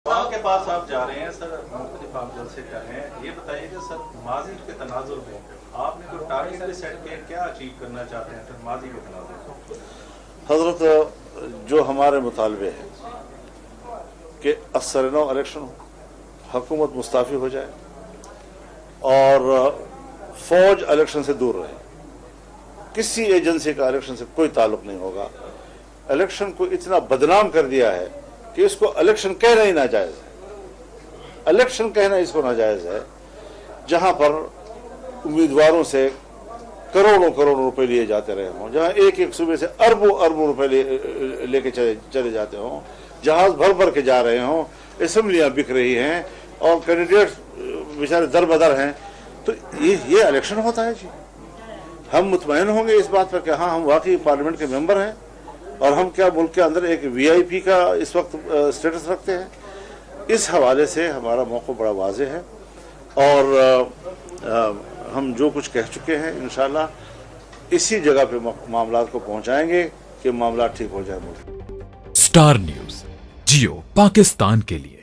के पास आप जा रहे हैं सर, मुख्तलिफ आप जलसे कर रहे हैं, ये बताइए कि सर माजी के तनाजुर में आपने कोई टारगेट भी सेट किया, क्या अचीव करना चाहते हैं सर माजी के तनाजुर? हजरत जो हमारे मुतालबे हैं कि असरनो इलेक्शन हो, हुकूमत मुस्ताफ़ी हो जाए और फौज इलेक्शन से दूर रहे, किसी एजेंसी का इलेक्शन से कोई ताल्लुक नहीं होगा। इलेक्शन को इतना बदनाम कर दिया है कि इसको इलेक्शन कहना ही नाजायज है। इलेक्शन कहना इसको नाजायज है, जहां पर उम्मीदवारों से करोड़ों करोड़ों रुपए लिए जाते रहे हों, जहां एक एक सूबे से अरबों अरबों रुपए लेके चले जाते हों, जहाज भर भर के जा रहे हों, असेंबलियां बिक रही हैं और कैंडिडेट्स बेचारे दर बदर हैं, तो ये इलेक्शन होता है जी। हम मुतमईन होंगे इस बात पर कि हाँ हम वाकई पार्लियामेंट के मेंबर हैं और हम क्या मुल्क के अंदर एक वीआईपी का इस वक्त स्टेटस रखते हैं। इस हवाले से हमारा मौक़िफ़ बड़ा वाज़ेह है और हम जो कुछ कह चुके हैं इंशाअल्लाह इसी जगह पे मामलात को पहुंचाएंगे कि मामला ठीक हो जाए। स्टार न्यूज़ जियो पाकिस्तान के लिए।